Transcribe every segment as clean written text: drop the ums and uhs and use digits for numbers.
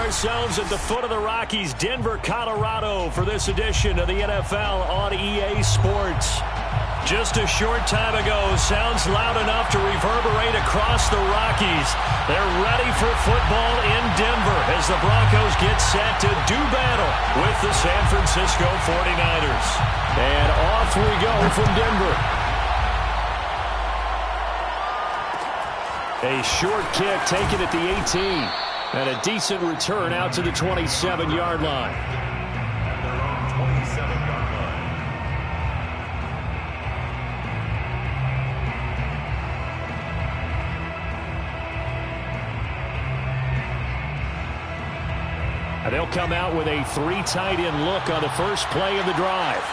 ourselves at the foot of the Rockies, Denver, Colorado, for this edition of the NFL on EA Sports. Just a short time ago, sounds loud enough to reverberate across the Rockies. They're ready for football in Denver as the Broncos get set to do battle with the San Francisco 49ers. And off we go from Denver. A short kick taken at the 18. And a decent return out to the 27-yard line. At their own 27-yard line. And they'll come out with a 3 tight end look on the first play of the drive.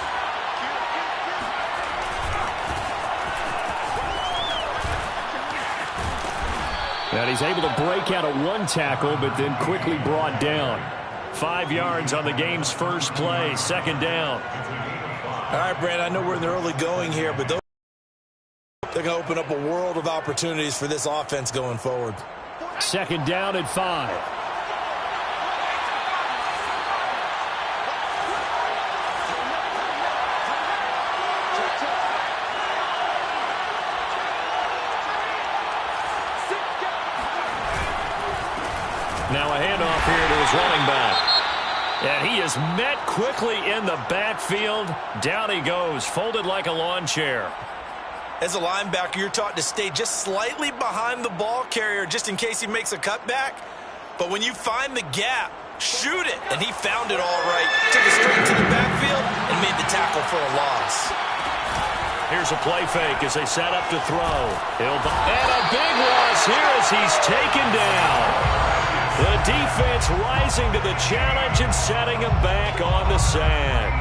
And he's able to break out of 1 tackle, but then quickly brought down. 5 yards on the game's first play, second down. All right, Brad, I know we're in the early going here, but they're going to open up a world of opportunities for this offense going forward. Second down and 5. Now a handoff here to his running back. And he is met quickly in the backfield. Down he goes, folded like a lawn chair. As a linebacker, you're taught to stay just slightly behind the ball carrier just in case he makes a cutback. But when you find the gap, shoot it. And he found it all right. Took it straight to the backfield and made the tackle for a loss. Here's a play fake as they set up to throw. And a big loss here as he's taken down. The defense rising to the challenge and setting him back on the sand.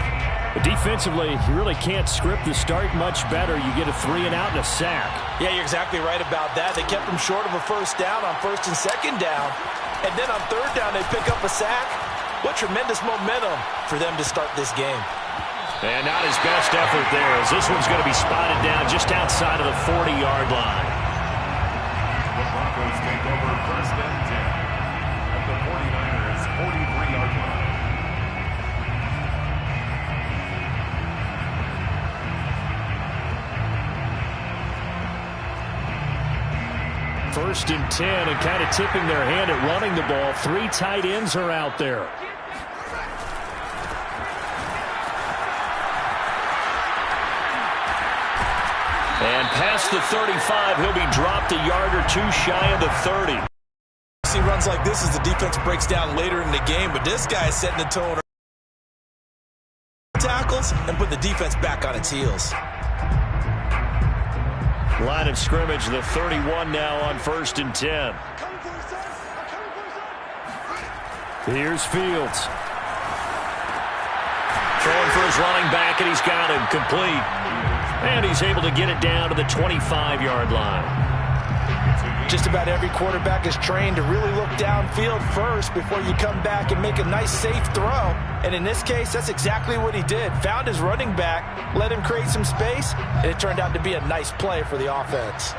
Defensively, you really can't script the start much better. You get a 3 and out and a sack. Yeah, you're exactly right about that. They kept him short of a first down on first and second down. And then on third down, they pick up a sack. What tremendous momentum for them to start this game. And not his best effort there, as this one's going to be spotted down just outside of the 40-yard line. The Broncos take over first and 10 at the 49ers' 43-yard line. First and 10, and kind of tipping their hand at running the ball. 3 tight ends are out there. And past the 35, he'll be dropped a yard or 2 shy of the 30. He runs like this as the defense breaks down later in the game, but this guy is setting the tone. Tackles and put the defense back on its heels. Line of scrimmage, the 31 now on first and 10. Here's Fields. Throwing for his running back, and he's got him complete. And he's able to get it down to the 25-yard line. Just about every quarterback is trained to really look downfield first before you come back and make a nice, safe throw. And in this case, that's exactly what he did. Found his running back, let him create some space, and it turned out to be a nice play for the offense.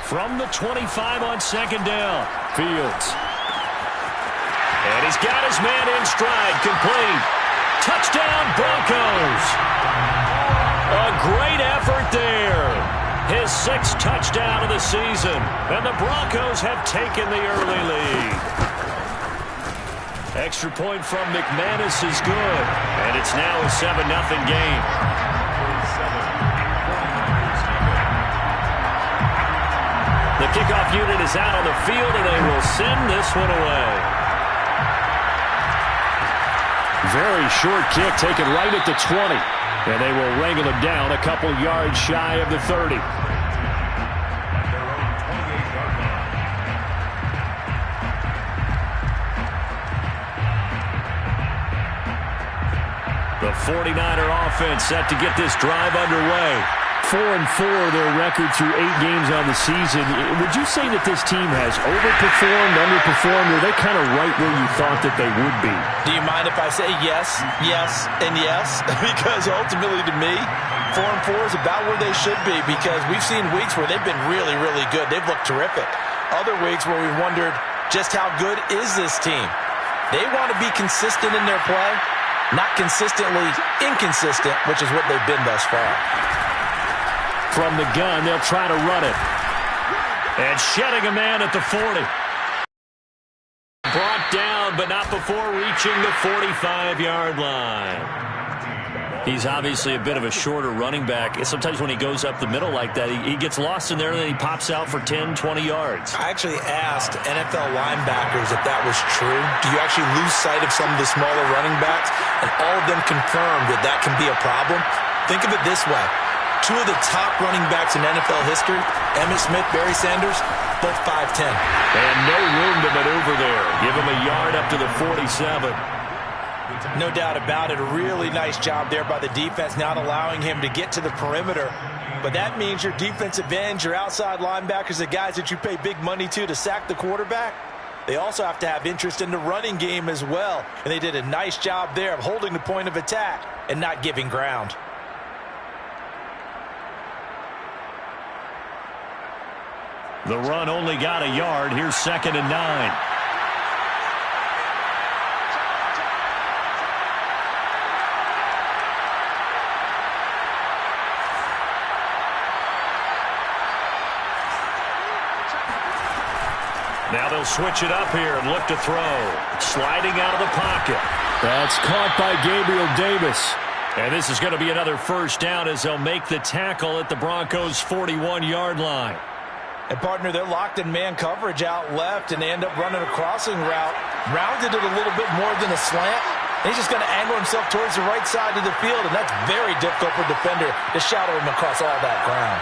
From the 25 on second down, Fields. And he's got his man in stride, complete. Touchdown, Broncos. A great effort there. His 6th touchdown of the season. And the Broncos have taken the early lead. Extra point from McManus is good. And it's now a 7-0 game. The kickoff unit is out on the field, and they will send this one away. Very short kick taken right at the 20. And they will wrangle him down a couple yards shy of the 30. The 49er offense set to get this drive underway. 4-4, their record through 8 games on the season. Would you say that this team has overperformed, underperformed, or are they kind of right where you thought that they would be? Do you mind if I say yes, yes, and yes? Because ultimately to me, 4-4 is about where they should be, because we've seen weeks where they've been really, really good. They've looked terrific. Other weeks where we wondered just how good is this team. They want to be consistent in their play, not consistently inconsistent, which is what they've been thus far. From the gun, they'll try to run it. And shedding a man at the 40. Brought down, but not before reaching the 45-yard line. He's obviously a bit of a shorter running back. Sometimes when he goes up the middle like that, he gets lost in there, and then he pops out for 10, 20 yards. I actually asked NFL linebackers if that was true. Do you actually lose sight of some of the smaller running backs? And all of them confirmed that that can be a problem. Think of it this way. 2 of the top running backs in NFL history, Emmitt Smith, Barry Sanders, both 5'10". And no room to maneuver there. Give him a yard up to the 47. No doubt about it. A really nice job there by the defense, not allowing him to get to the perimeter. But that means your defensive ends, your outside linebackers, the guys that you pay big money to sack the quarterback, they also have to have interest in the running game as well. And they did a nice job there of holding the point of attack and not giving ground. The run only got a yard. Here's 2nd and 9. Now they'll switch it up here and look to throw. Sliding out of the pocket. That's caught by Gabriel Davis. And this is going to be another first down as they'll make the tackle at the Broncos' 41-yard line. And, partner, they're locked in man coverage out left, and they end up running a crossing route. Rounded it a little bit more than a slant. And he's just going to angle himself towards the right side of the field, and that's very difficult for a defender to shadow him across all that ground.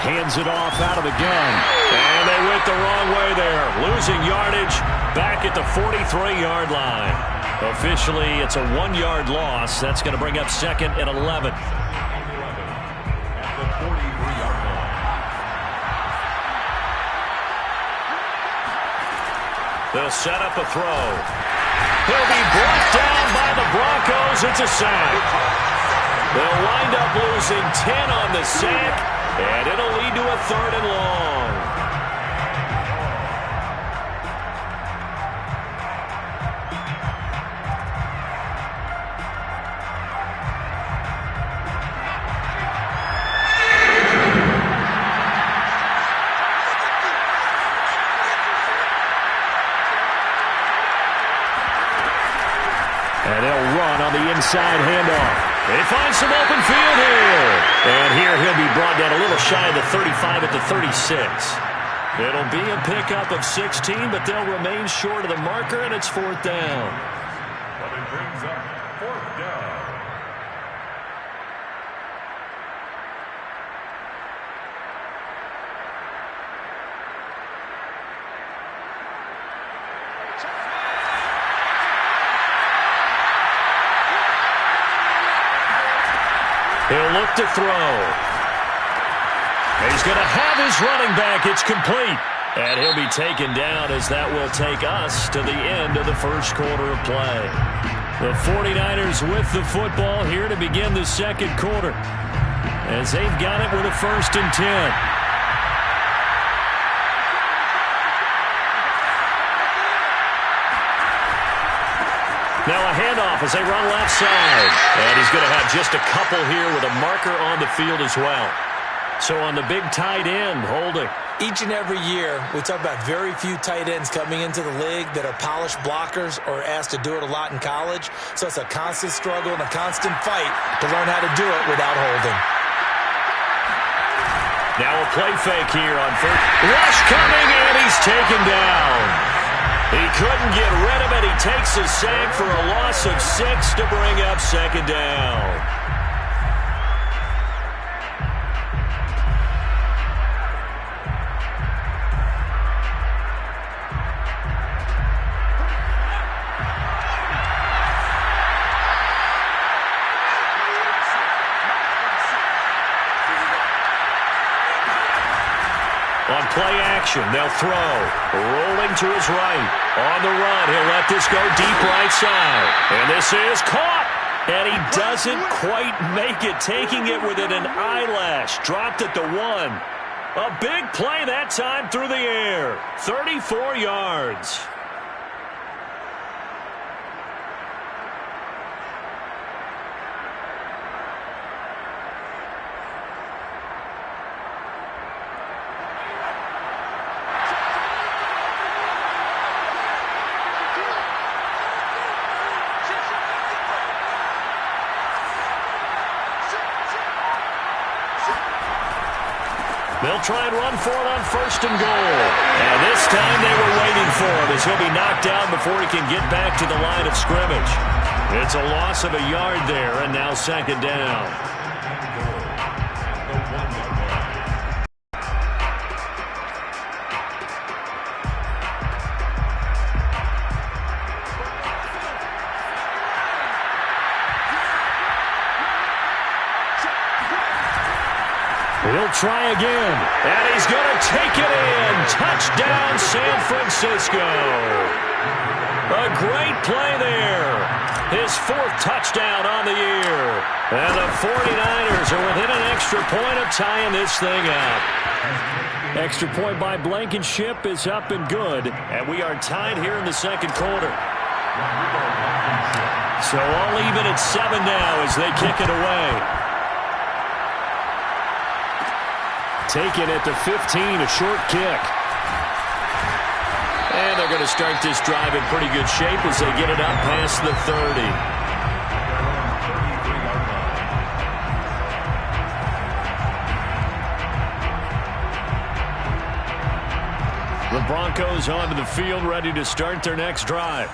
Hands it off out of the gun. And they went the wrong way there. Losing yardage back at the 43-yard line. Officially, it's a 1-yard loss. That's going to bring up 2nd and 11. They'll set up a throw. He'll be brought down by the Broncos. It's a sack. They'll wind up losing 10 on the sack, and it'll lead to a 3rd and long. And they'll run on the inside handoff. They find some open field here. And here he'll be brought down a little shy of the 35 at the 36. It'll be a pickup of 16, but they'll remain short of the marker, and it's 4th down. But it brings up 4th down. He'll look to throw. He's going to have his running back. It's complete. And he'll be taken down as that will take us to the end of the first quarter of play. The 49ers with the football here to begin the second quarter, as they've got it with a 1st and 10. Now a handoff as they run left side. And he's going to have just a couple here with a marker on the field as well. So on the big tight end, holding. Each and every year, we talk about very few tight ends coming into the league that are polished blockers or asked to do it a lot in college. So it's a constant struggle and a constant fight to learn how to do it without holding. Now a play fake here on 1st. Rush coming, and he's taken down. He couldn't get rid of it. He takes a sack for a loss of 6 to bring up 2nd down. play action. They'll throw. Rolling to his right. On the run, he'll let this go deep right side. And this is caught. And he doesn't quite make it, taking it within an eyelash. Dropped at the 1. A big play that time through the air. 34 yards. They'll try and run for it on 1st and goal. And this time they were waiting for him as he'll be knocked down before he can get back to the line of scrimmage. It's a loss of a yard there, and now 2nd down. He'll try again, and he's going to take it in. Touchdown, San Francisco. A great play there. His 4th touchdown on the year. And the 49ers are within an extra point of tying this thing up. Extra point by Blankenship is up and good, and we are tied here in the 2nd quarter. So all even at 7 now as they kick it away. Taken at the 15, a short kick. And they're going to start this drive in pretty good shape as they get it up past the 30. The Broncos onto the field, ready to start their next drive.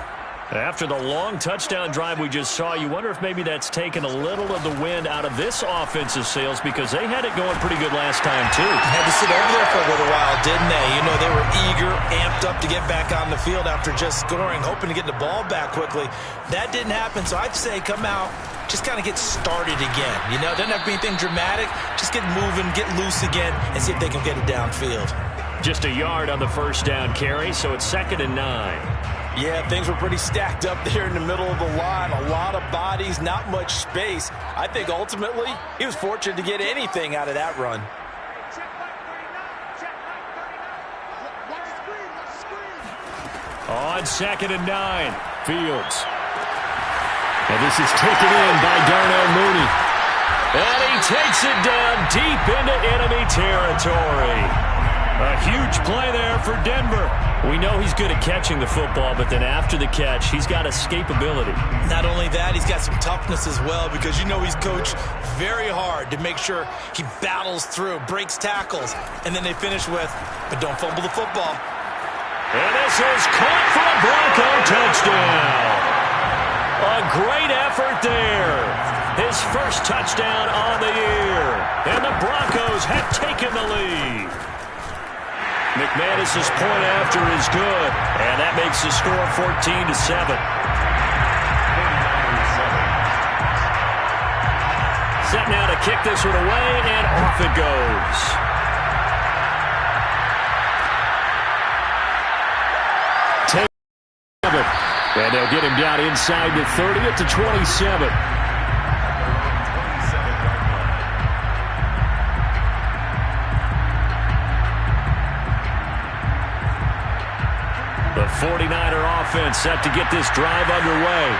After the long touchdown drive we just saw, you wonder if maybe that's taken a little of the wind out of this offensive sails, because they had it going pretty good last time, too. Had to sit over there for a little while, didn't they? You know, they were eager, amped up to get back on the field after just scoring, hoping to get the ball back quickly. That didn't happen, so I'd say come out, just kind of get started again. You know, doesn't have to be anything dramatic. Just get moving, get loose again, and see if they can get it downfield. Just a yard on the 1st down carry, so it's 2nd and 9. Yeah, things were pretty stacked up there in the middle of the line. A lot of bodies, not much space. I think ultimately he was fortunate to get anything out of that run. On 2nd and 9, Fields. And this is taken in by Darnell Mooney. And he takes it down deep into enemy territory. A huge play there for Denver. We know he's good at catching the football, but then after the catch, he's got escapability. Not only that, he's got some toughness as well, because you know he's coached very hard to make sure he battles through, breaks tackles, and then they finish with, but don't fumble the football. And this is caught for a Bronco touchdown. A great effort there. His 1st touchdown on the year. And the Broncos have taken the lead. McManus's point after is good, and that makes the score 14-7. Set now to kick this one away, and off it goes. And they'll get him down inside the 30 at the 27. The 49er offense set to get this drive underway.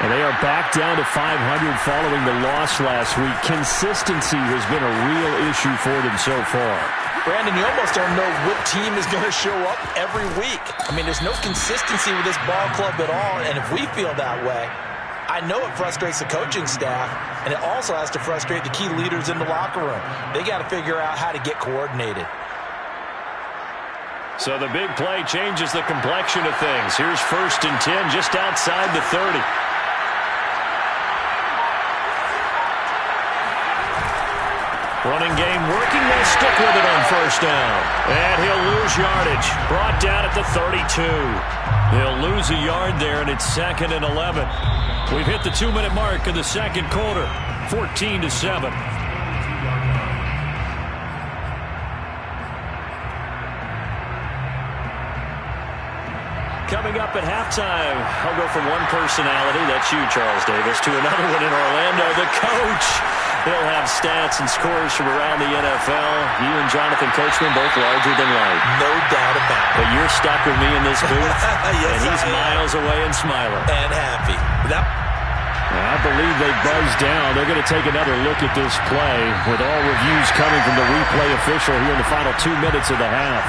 And they are back down to 500 following the loss last week. Consistency has been a real issue for them so far. Brandon, you almost don't know what team is going to show up every week. I mean, there's no consistency with this ball club at all, and if we feel that way, I know it frustrates the coaching staff, and it also has to frustrate the key leaders in the locker room. They got to figure out how to get coordinated. So the big play changes the complexion of things. Here's 1st and 10 just outside the 30. Running game working. They'll stick with it on 1st down. And he'll lose yardage. Brought down at the 32. He'll lose a yard there, and it's 2nd and 11. We've hit the 2-minute mark of the 2nd quarter. 14-7. Coming up at halftime, I'll go from one personality, that's you, Charles Davis, to another one in Orlando, the coach. He'll have stats and scores from around the NFL. You and Jonathan Coachman both larger than life. No doubt about it. But you're stuck with me in this booth, Yes, and he's miles away and smiling. And happy. I believe they buzzed down. They're going to take another look at this play with all reviews coming from the replay official here in the final 2 minutes of the half.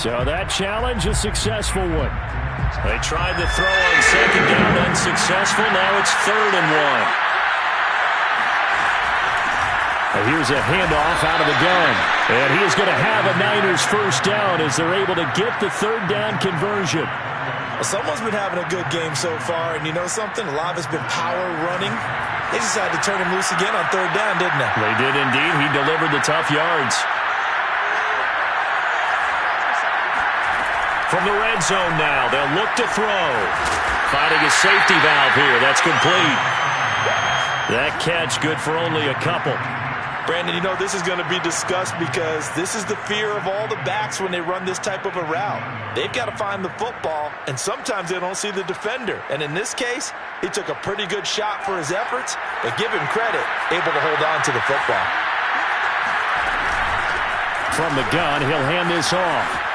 So that challenge, a successful one. They tried to throw on second down, unsuccessful. Now it's 3rd and 1. And here's a handoff out of the gun. And he is going to have a Niners first down as they're able to get the 3rd down conversion. Well, someone's been having a good game so far, and you know something? A lot of it's been power running. They decided to turn him loose again on 3rd down, didn't they? They did indeed. He delivered the tough yards. From the red zone now, they'll look to throw. Finding a safety valve here. That's complete. That catch good for only a couple. Brandon, you know, this is going to be discussed because this is the fear of all the backs when they run this type of a route. They've got to find the football, and sometimes they don't see the defender. And in this case, he took a pretty good shot for his efforts, but give him credit, able to hold on to the football. From the gun, he'll hand this off.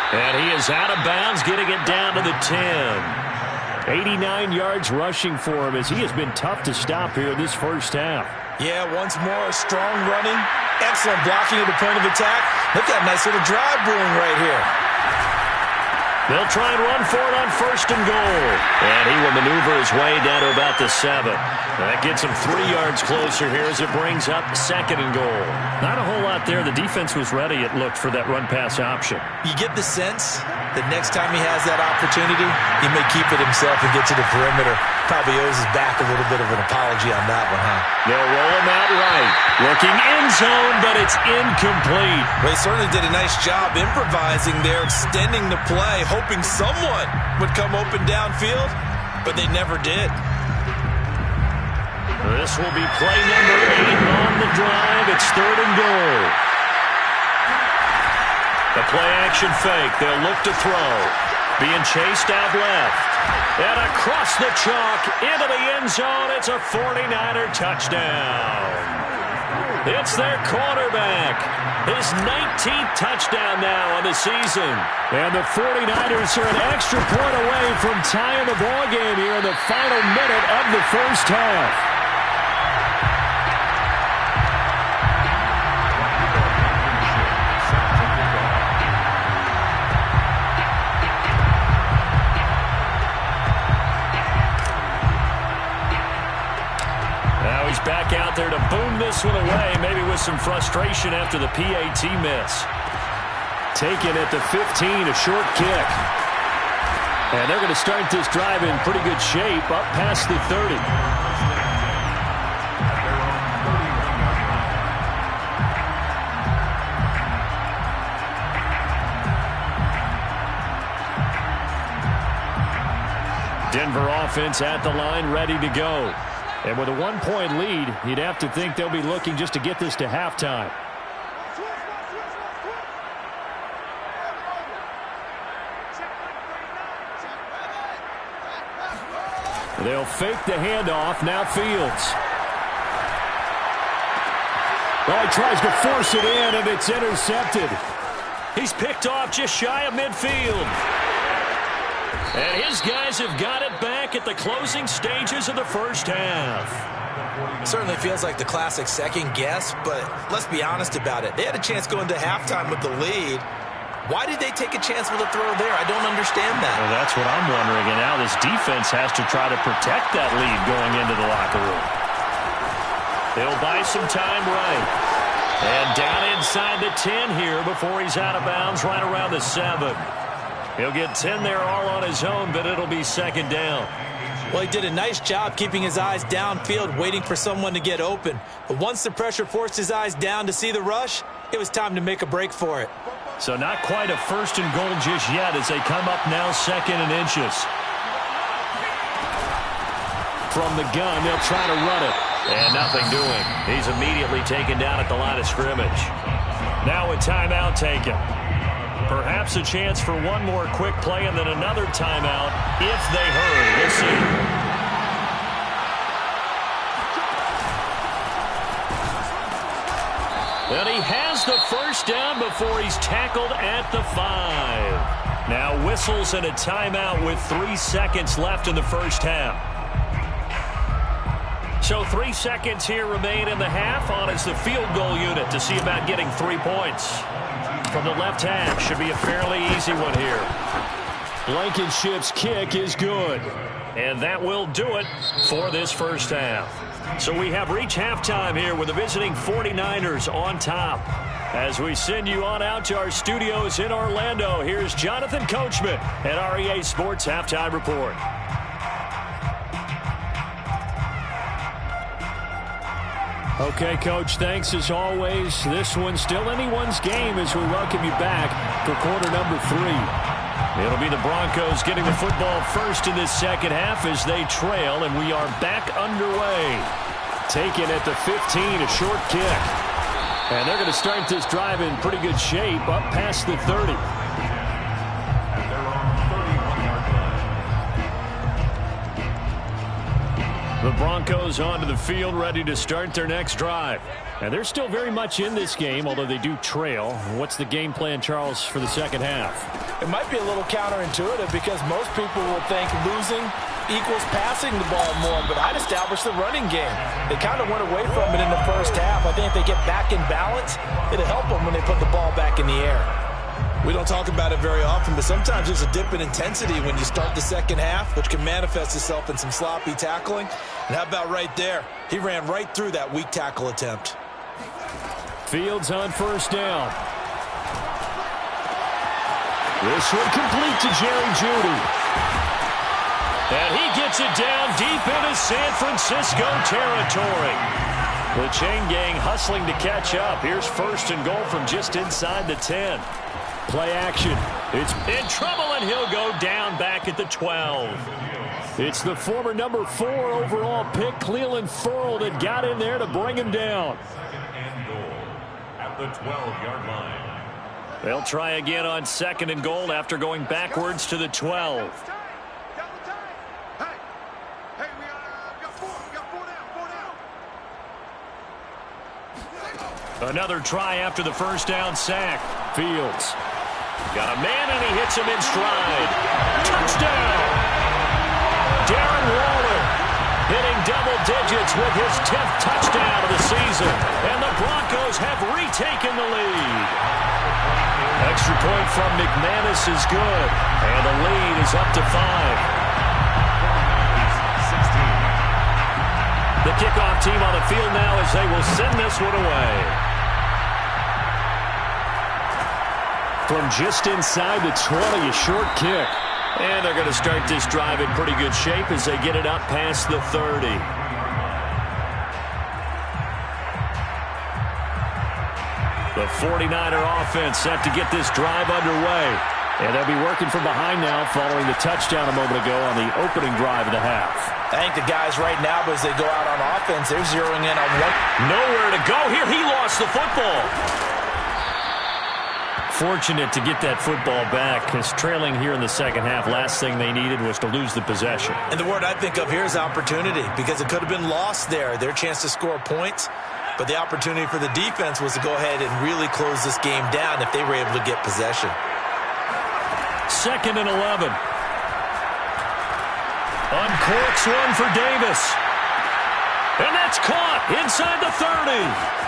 And he is out of bounds, getting it down to the 10. 89 yards rushing for him as he has been tough to stop here in this first half. Yeah, once more, strong running, excellent blocking at the point of attack. They've got a nice little drive brewing right here. They'll try and run for it on 1st and goal. And he will maneuver his way down to about the 7. That gets him 3 yards closer here as it brings up 2nd and goal. Not a whole lot there. The defense was ready, it looked, for that run-pass option. You get the sense that next time he has that opportunity, he may keep it himself and get to the perimeter. Probably owes his back a little bit of an apology on that one, huh? They'll roll him out right. Looking end zone, but it's incomplete. Well, he certainly did a nice job improvising there, extending the play, hoping someone would come open downfield, but they never did. This will be play number 8 on the drive. It's 3rd and goal. The play-action fake. They'll look to throw. Being chased out left. And across the chalk into the end zone. It's a 49er touchdown. It's their quarterback. His 19th touchdown now on the season. And the 49ers are an extra point away from tying the ball game here in the final minute of the first half. Back out there to boom this one away, maybe with some frustration after the PAT miss. Taken at the 15, a short kick. And they're going to start this drive in pretty good shape, up past the 30. Denver offense at the line, ready to go. And with a 1-point lead, you'd have to think they'll be looking just to get this to halftime. They'll fake the handoff. Now Fields. Well, he tries to force it in, and it's intercepted. He's picked off just shy of midfield. And his guys have got it back at the closing stages of the first half. Certainly feels like the classic second guess, but let's be honest about it. They had a chance going to halftime with the lead. Why did they take a chance with a throw there? I don't understand that. Well, that's what I'm wondering. And now this defense has to try to protect that lead going into the locker room. They'll buy some time right. And down inside the 10 here before he's out of bounds right around the 7. He'll get 10 there all on his own, but it'll be 2nd down. Well, he did a nice job keeping his eyes downfield, waiting for someone to get open. But once the pressure forced his eyes down to see the rush, it was time to make a break for it. So not quite a 1st and goal just yet as they come up now 2nd and inches. From the gun, they'll try to run it. And nothing doing. He's immediately taken down at the line of scrimmage. Now a timeout taken. Perhaps a chance for one more quick play and then another timeout if they hurry. We'll see. And he has the first down before he's tackled at the 5. Now whistles and a timeout with 3 seconds left in the first half. So 3 seconds here remain in the half on as the field goal unit to see about getting 3 points. From the left hash, should be a fairly easy one here. Blankenship's kick is good. And that will do it for this first half. So we have reached halftime here with the visiting 49ers on top. As we send you on out to our studios in Orlando, here's Jonathan Coachman at REA Sports Halftime Report. Okay, Coach, thanks as always. This one's still anyone's game as we welcome you back for quarter number 3. It'll be the Broncos getting the football first in this second half as they trail, and we are back underway. Taken at the 15, a short kick. And they're going to start this drive in pretty good shape up past the 30. The Broncos onto the field, ready to start their next drive. And they're still very much in this game, although they do trail. What's the game plan, Charles, for the second half? It might be a little counterintuitive because most people will think losing equals passing the ball more, but I'd establish the running game. They kind of went away from it in the first half. I think if they get back in balance, it'll help them when they put the ball back in the air. We don't talk about it very often, but sometimes there's a dip in intensity when you start the second half, which can manifest itself in some sloppy tackling. And how about right there? He ran right through that weak tackle attempt. Fields on first down. This one complete to Jerry Jeudy. And he gets it down deep into San Francisco territory. The chain gang hustling to catch up. Here's first and goal from just inside the 10. Play action. It's in trouble, and he'll go down back at the 12. It's the former number 4 overall pick, Clelin Ferrell, that got in there to bring him down. Second and goal at the 12-yard line. They'll try again on second and goal after going backwards to the 12. Another try after the first down sack. Fields got a man, and he hits him in stride. Touchdown! Darren Waller hitting double digits with his 10th touchdown of the season. And the Broncos have retaken the lead. Extra point from McManus is good. And the lead is up to 5. The kickoff team on the field now as they will send this one away. From just inside the 20, a short kick. And they're going to start this drive in pretty good shape as they get it up past the 30. The 49er offense set to get this drive underway. And they'll be working from behind now following the touchdown a moment ago on the opening drive of the half. I think the guys right now, as they go out on offense, they're zeroing in on one. Nowhere to go here. He lost the football. Fortunate to get that football back, because trailing here in the second half, last thing they needed was to lose the possession. And the word I think of here is opportunity, because it could have been lost there, their chance to score points. But the opportunity for the defense was to go ahead and really close this game down if they were able to get possession. Second and 11. Uncorks one for Davis. And that's caught inside the 30.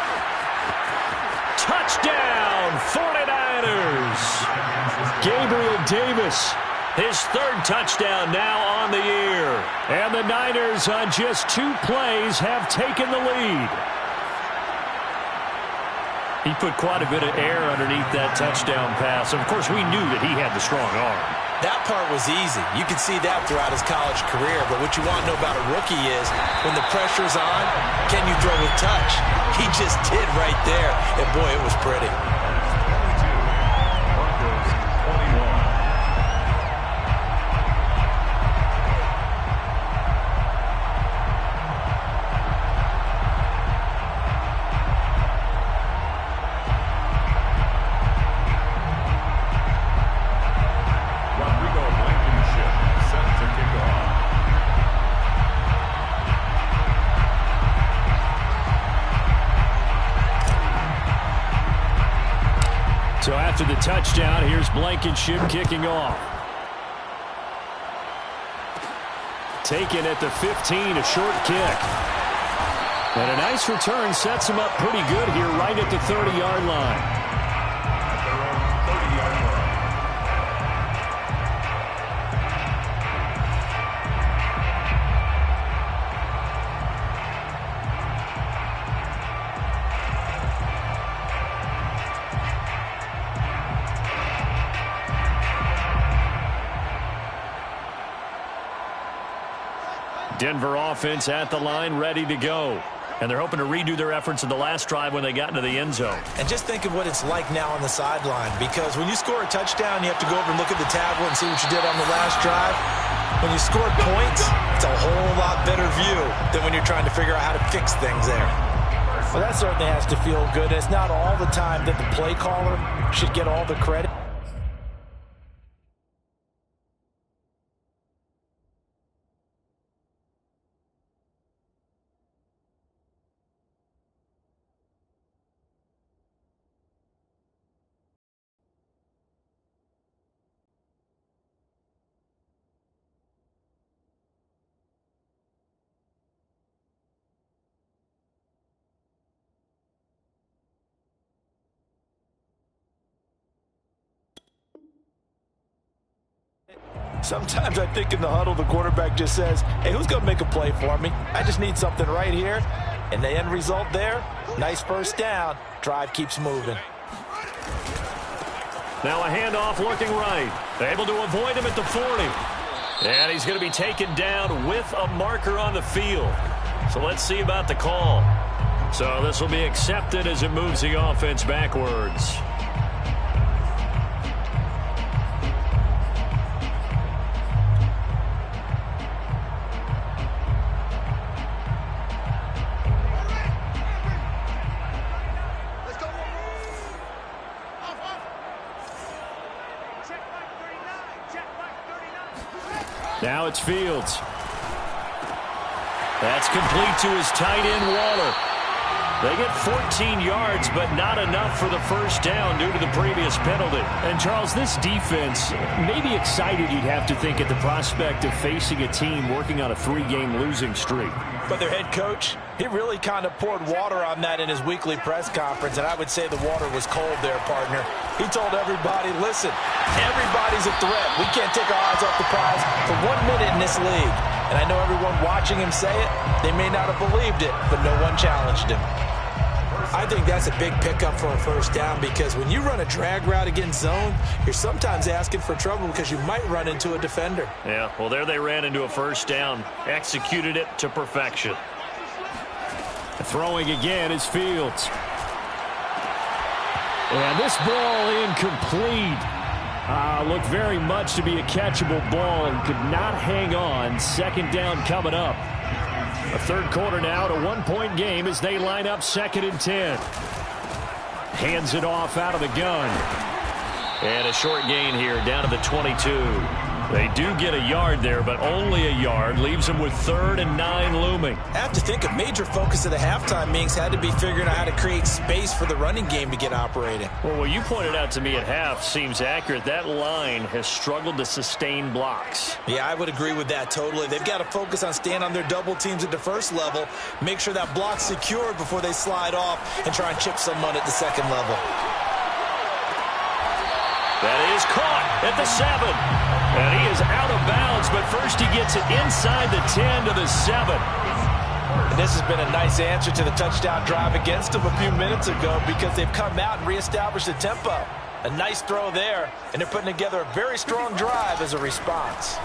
Touchdown, 49ers. Gabriel Davis, his 3rd touchdown now on the year. And the Niners on just 2 plays have taken the lead. He put quite a bit of air underneath that touchdown pass. Of course, we knew that he had the strong arm. That part was easy. You could see that throughout his college career. But what you want to know about a rookie is when the pressure's on, can you throw with touch? He just did right there. And, boy, it was pretty. 22, Broncos 21. So after the touchdown, here's Blankenship kicking off. Taken at the 15, a short kick. And a nice return sets him up pretty good here right at the 30-yard line. Denver offense at the line, ready to go. And they're hoping to redo their efforts in the last drive when they got into the end zone. And just think of what it's like now on the sideline, because when you score a touchdown, you have to go over and look at the tablet and see what you did on the last drive. When you score points, it's a whole lot better view than when you're trying to figure out how to fix things there. Well, that certainly has to feel good. It's not all the time that the play caller should get all the credit. Sometimes I think in the huddle, the quarterback just says, hey, who's going to make a play for me? I just need something right here. And the end result there, nice first down. Drive keeps moving. Now a handoff looking right. Able to avoid him at the 40. And he's going to be taken down with a marker on the field. So let's see about the call. So this will be accepted as it moves the offense backwards. Now it's Fields. That's complete to his tight end, Waller. They get 14 yards, but not enough for the first down due to the previous penalty. And, Charles, this defense may be excited, you'd have to think, at the prospect of facing a team working on a 3-game losing streak. But their head coach, he really kind of poured water on that in his weekly press conference, and I would say the water was cold there, partner. He told everybody, listen, everybody's a threat. We can't take our eyes off the prize for 1 minute in this league. And I know everyone watching him say it, they may not have believed it, but no one challenged him. I think that's a big pickup for a first down, because when you run a drag route against zone, you're sometimes asking for trouble because you might run into a defender. Yeah, well, there they ran into a first down, executed it to perfection. Throwing again is Fields. And this ball incomplete. Looked very much to be a catchable ball and could not hang on. Second down coming up. A third quarter now, to 1-point game as they line up 2nd and 10. Hands it off out of the gun. And a short gain here down to the 22. They do get a yard there, but only a yard. Leaves them with 3rd and 9 looming. I have to think a major focus of the halftime meetings had to be figuring out how to create space for the running game to get operating. Well, what you pointed out to me at half seems accurate. That line has struggled to sustain blocks. Yeah, I would agree with that totally. They've got to focus on staying on their double teams at the first level, make sure that block's secured before they slide off and try and chip someone at the second level. That is caught at the 7. And he is out of bounds, but first he gets it inside the 10 to the 7. And this has been a nice answer to the touchdown drive against them a few minutes ago, because they've come out and reestablished the tempo. A nice throw there, and they're putting together a very strong drive as a response.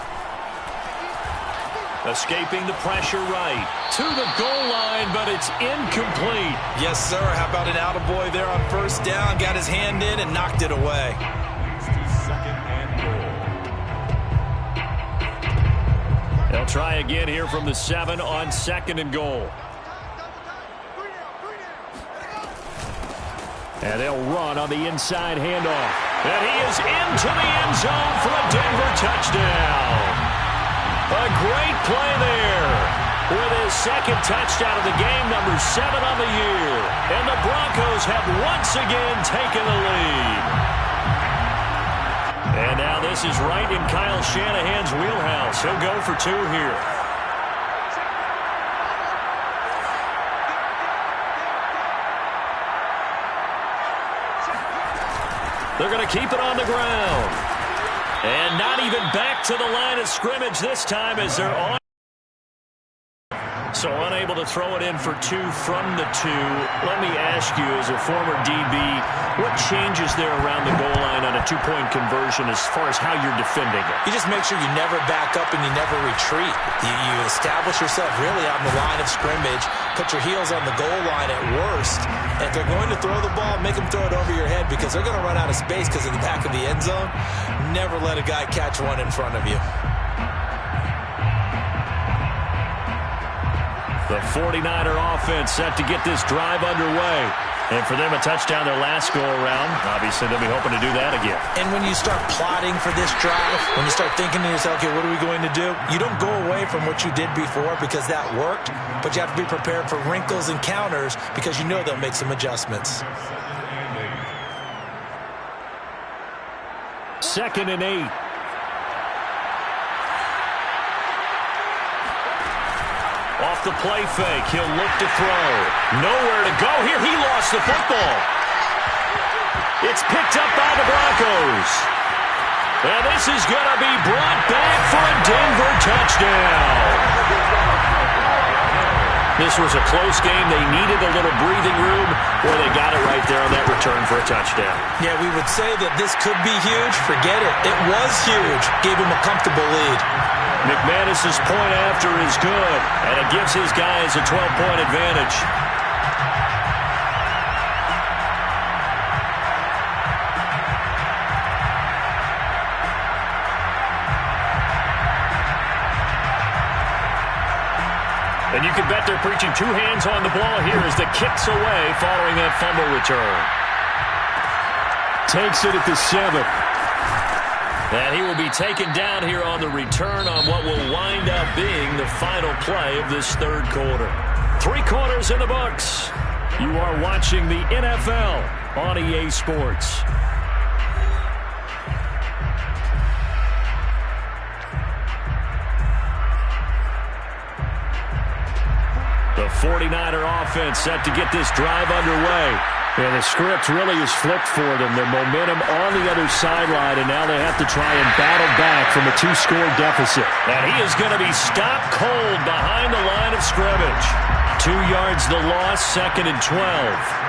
Escaping the pressure right to the goal line, but it's incomplete. Yes, sir. How about an attaboy there on first down? Got his hand in and knocked it away. They'll try again here from the 7 on 2nd and goal. And they'll run on the inside handoff. And he is into the end zone for a Denver touchdown. A great play there. with his second touchdown of the game, number 7 on the year. And the Broncos have once again taken the lead. And now this is right in Kyle Shanahan's wheelhouse. He'll go for 2 here. They're going to keep it on the ground. And not even back to the line of scrimmage this time as they're on. So unable to throw it in for 2 from the 2. Let me ask you, as a former DB, what changes there around the goal line on a 2-point conversion as far as how you're defending it? You just make sure you never back up and you never retreat. You establish yourself really on the line of scrimmage, put your heels on the goal line at worst. And if they're going to throw the ball, make them throw it over your head because they're going to run out of space because of the back of the end zone. Never let a guy catch one in front of you. The 49er offense set to get this drive underway. And for them, a touchdown their last go-around. Obviously, they'll be hoping to do that again. And when you start plotting for this drive, when you start thinking to yourself, okay, what are we going to do? You don't go away from what you did before because that worked, but you have to be prepared for wrinkles and counters because you know they'll make some adjustments. 2nd and 8. Off the play fake, he'll look to throw. Nowhere to go here. He lost the football. It's picked up by the Broncos. And this is going to be brought back for a Denver touchdown. This was a close game. They needed a little breathing room, where they got it right there on that return for a touchdown. Yeah, we would say that this could be huge. Forget it. It was huge. Gave him a comfortable lead. McManus's point after is good, and it gives his guys a 12-point advantage. And you can bet they're preaching 2 hands on the ball here as the kick's away following that fumble return. Takes it at the 7th. And he will be taken down here on the return on what will wind up being the final play of this 3rd quarter. 3 quarters in the books. You are watching the NFL on EA Sports. The 49er offense set to get this drive underway. And the script really is flipped for them. Their momentum on the other sideline, and now they have to try and battle back from a 2-score deficit. And he is going to be stopped cold behind the line of scrimmage. 2 yards the loss, 2nd and 12.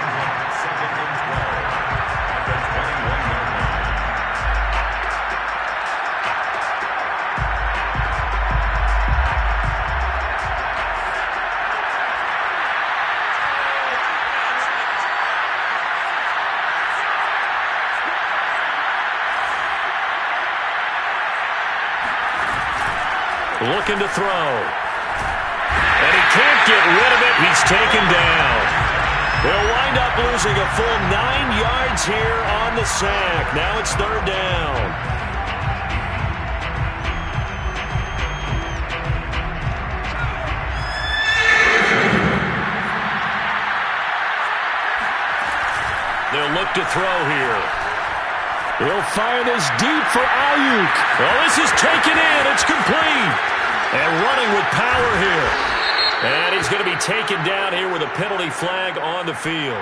Looking to throw. And he can't get rid of it. He's taken down. They'll wind up losing a full 9 yards here on the sack. Now it's 3rd down. They'll look to throw here. He'll fire this deep for Ayuk. Well, this is taken in. It's complete. And running with power here. And he's going to be taken down here with a penalty flag on the field.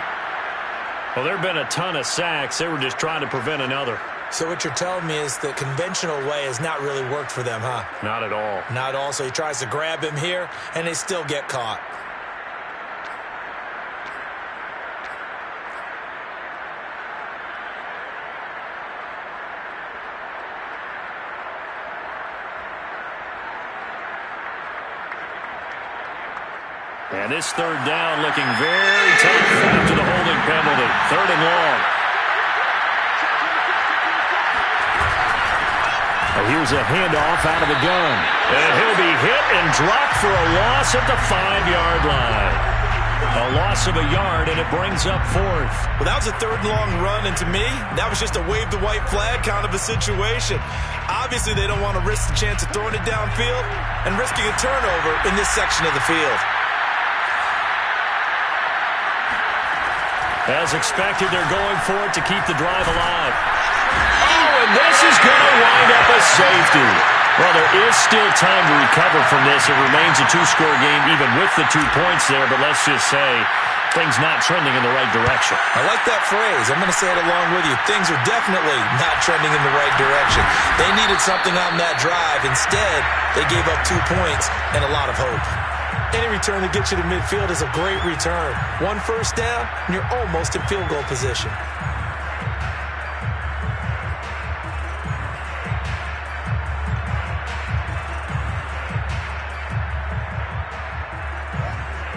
Well, there have been a ton of sacks. They were just trying to prevent another. So what you're telling me is the conventional way has not really worked for them, huh? Not at all. Not at all. So he tries to grab him here, and they still get caught. And this 3rd down looking very tough after the holding penalty. 3rd and long. Well, here's a handoff out of the gun. And he'll be hit and dropped for a loss at the 5-yard line. A loss of a yard, and it brings up fourth. Well, that was a third and long run, and to me, that was just a wave the white flag kind of a situation. Obviously, they don't want to risk the chance of throwing it downfield and risking a turnover in this section of the field. As expected, they're going for it to keep the drive alive. Oh, and this is going to wind up a safety. Well, there is still time to recover from this. It remains a two-score game even with the 2 points there, but let's just say things not trending in the right direction. I like that phrase. I'm going to say it along with you. Things are definitely not trending in the right direction. They needed something on that drive. Instead, they gave up 2 points and a lot of hope. Any return that gets you to midfield is a great return. 1 first down, and you're almost in field goal position.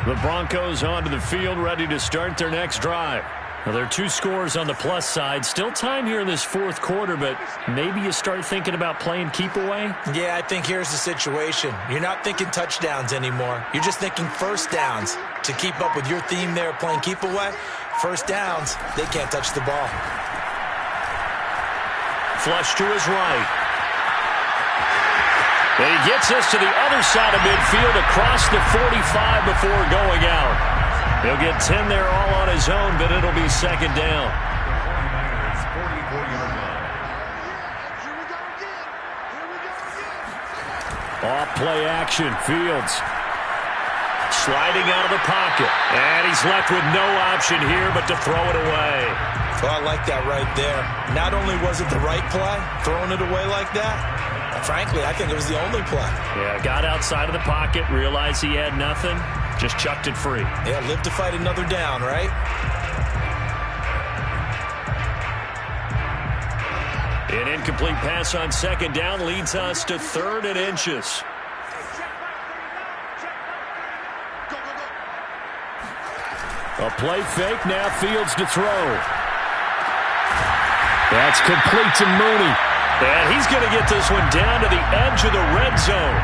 The Broncos onto the field, ready to start their next drive. Well, there are 2 scores on the plus side. Still time here in this fourth quarter, but maybe you start thinking about playing keep away? Yeah, I think here's the situation. You're not thinking touchdowns anymore. You're just thinking first downs. To keep up with your theme there of playing keep away, first downs, they can't touch the ball. Flush to his right. And he gets us to the other side of midfield across the 45 before going out. He'll get 10 there all on his own, but it'll be second down. Off play action, Fields. Sliding out of the pocket. And he's left with no option here but to throw it away. Well, I like that right there. Not only was it the right play, throwing it away like that, frankly, I think it was the only play. Yeah, got outside of the pocket, realized he had nothing, just chucked it free. Yeah, live to fight another down, right? An incomplete pass on second down leads us to 3rd and inches. A play fake, now Fields to throw. That's complete to Mooney. And he's going to get this one down to the edge of the red zone.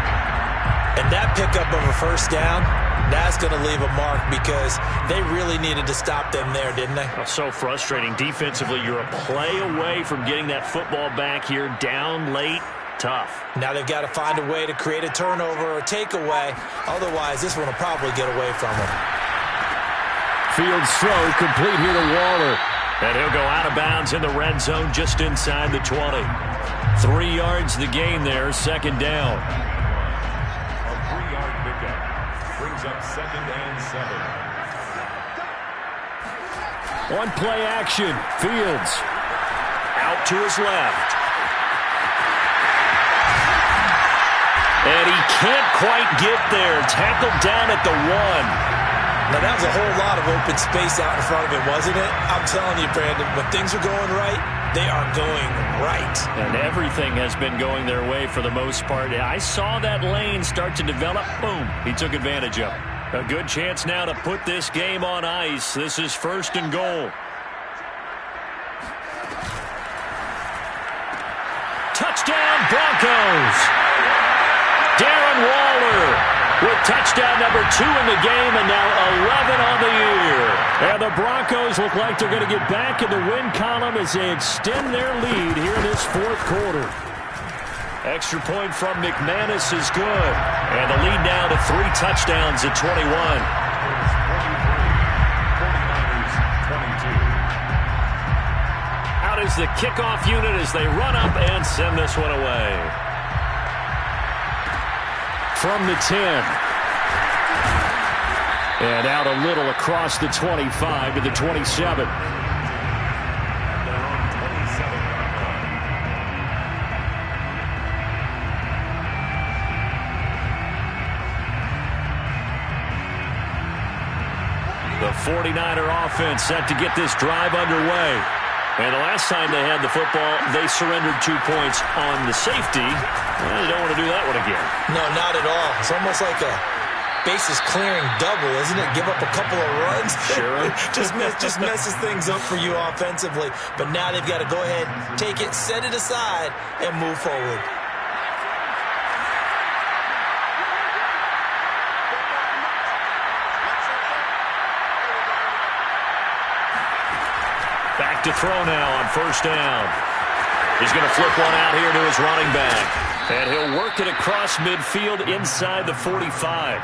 And that pickup of a first down, that's going to leave a mark because they really needed to stop them there, didn't they? Oh, so frustrating. Defensively, you're a play away from getting that football back here down late. Tough. Now they've got to find a way to create a turnover or takeaway. Otherwise, this one will probably get away from them. Fields throw complete here to Waller. And he'll go out of bounds in the red zone just inside the 20. 3 yards the gain there, second down. A 3-yard pickup brings up 2nd and 7. On play action, Fields out to his left. And he can't quite get there. Tackled down at the 1. Now, that was a whole lot of open space out in front of him, wasn't it? I'm telling you, Brandon, when things are going right, they are going right. And everything has been going their way for the most part. I saw that lane start to develop. Boom. He took advantage of it. A good chance now to put this game on ice. This is 1st and goal. Touchdown, Broncos. Darren Waller with touchdown number 2 in the game and now 11 on the year. And the Broncos look like they're going to get back in the win column as they extend their lead here in this fourth quarter. Extra point from McManus is good. And the lead now to 3 touchdowns at 21. 49ers 22. Out is the kickoff unit as they run up and send this one away. From the 10. And out a little across the 25 to the 27. The 49er offense set to get this drive underway. And the last time they had the football, they surrendered 2 points on the safety. Well, they don't want to do that one again. No, not at all. It's almost like a bases clearing double, isn't it? Give up a couple of runs. Sure. just messes things up for you offensively. But now they've got to go ahead, take it, set it aside, and move forward. back to throw now on first down. He's going to flip one out here to his running back. And he'll work it across midfield inside the 45.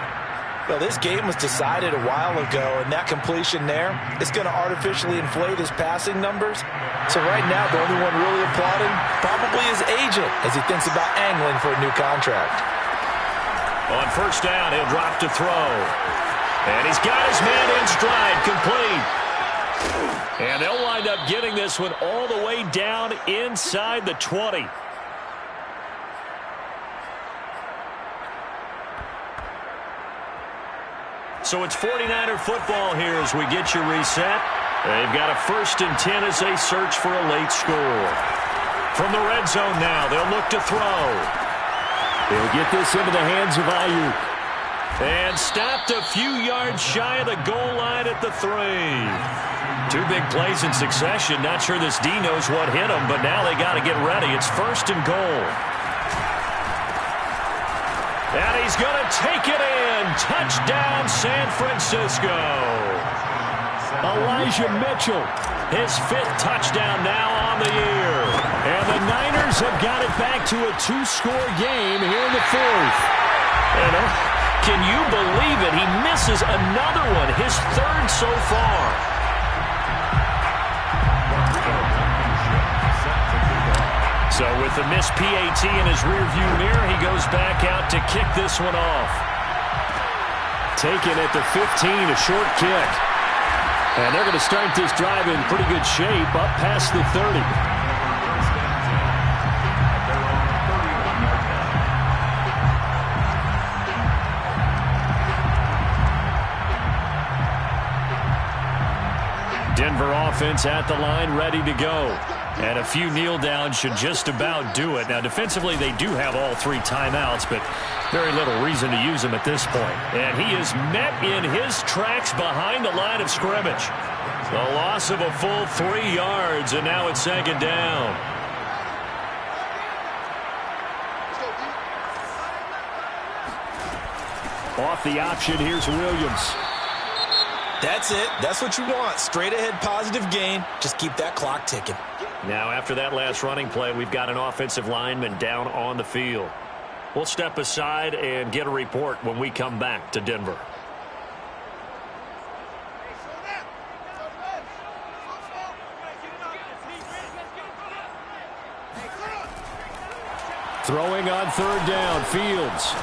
Well, this game was decided a while ago, and that completion there is going to artificially inflate his passing numbers. So right now, the only one really applauding probably his agent as he thinks about angling for a new contract. On first down, he'll drop to throw. And he's got his man in stride, complete. And they'll wind up getting this one all the way down inside the 20. So it's 49er football here as we get you reset. They've got a 1st and 10 as they search for a late score. From the red zone now, they'll look to throw. They'll get this into the hands of Ayuk. And stopped a few yards shy of the goal line at the 3. 2 big plays in succession. Not sure this D knows what hit him, but now they got to get ready. It's 1st and goal. And he's going to take it in. Touchdown, San Francisco. Elijah Mitchell, his 5th touchdown now on the year. And the Niners have got it back to a 2-score game here in the 4th. And can you believe it? He misses another one, his 3rd so far. So with the missed PAT in his rearview mirror, he goes back out to kick this one off. Taken at the 15, a short kick. And they're going to start this drive in pretty good shape, up past the 30. Denver offense at the line, ready to go. And a few kneel downs should just about do it. Now, defensively, they do have all 3 timeouts, but very little reason to use them at this point. And he is met in his tracks behind the line of scrimmage. The loss of a full 3 yards, and now it's 2nd down. Off the option, here's Williams. That's it. That's what you want. Straight ahead positive gain. Just keep that clock ticking. Now, after that last running play, we've got an offensive lineman down on the field. We'll step aside and get a report when we come back to Denver. Throwing on 3rd down, Fields.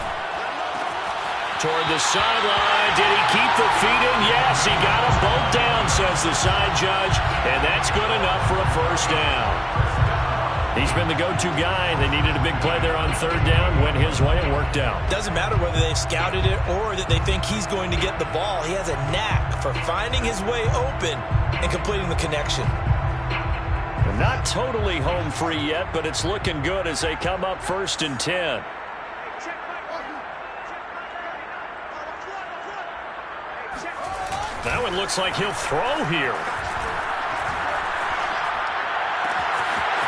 Toward the sideline. Did he keep the feet in? Yes, he got them both down, says the side judge. And that's good enough for a 1st down. He's been the go-to guy. They needed a big play there on 3rd down. Went his way and worked out. Doesn't matter whether they've scouted it or that they think he's going to get the ball. He has a knack for finding his way open and completing the connection. Not totally home free yet, but it's looking good as they come up 1st and 10. That one looks like he'll throw here.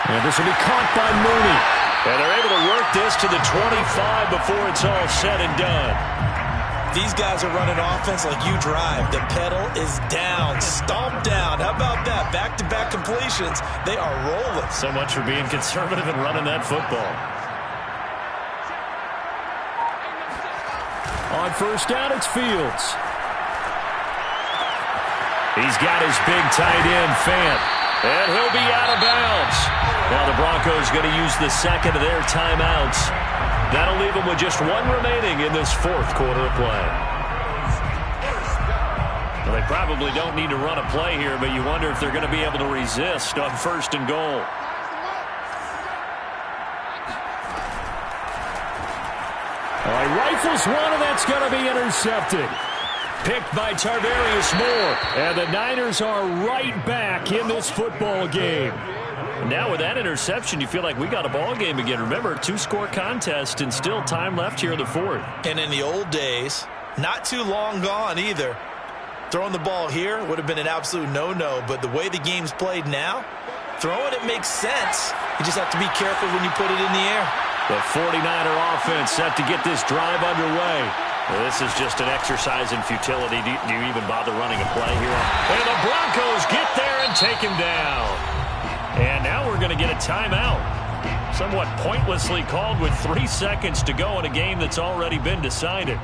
And this will be caught by Mooney. And they're able to work this to the 25 before it's all said and done. These guys are running offense like you drive. The pedal is down, stomped down. How about that? Back-to-back completions. They are rolling. So much for being conservative and running that football. On 1st down, it's Fields. He's got his big tight end, Fant. And he'll be out of bounds. Now the Broncos going to use the 2nd of their timeouts. That'll leave them with just 1 remaining in this 4th quarter of play. Well, they probably don't need to run a play here, but you wonder if they're going to be able to resist on 1st and goal. All right, rifles one, and that's going to be intercepted. Picked by Tarvarius Moore. And the Niners are right back in this football game. Now with that interception, you feel like we got a ball game again. Remember, 2-score contest and still time left here in the 4th. And in the old days, not too long gone either. Throwing the ball here would have been an absolute no-no. But the way the game's played now, throwing it makes sense. You just have to be careful when you put it in the air. The 49er offense set to get this drive underway. Well, this is just an exercise in futility. Do you even bother running a play here? And the Broncos get there and take him down. And now we're going to get a timeout. Somewhat pointlessly called with 3 seconds to go in a game that's already been decided.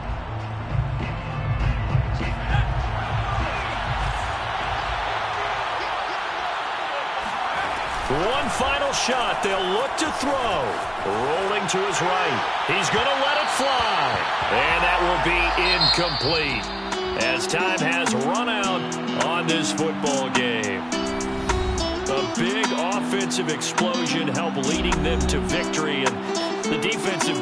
One final shot. They'll look to throw. Rolling to his right. He's going to let it fly. And that will be incomplete, as time has run out on this football game. A big offensive explosion helped leading them to victory, and the defensive guys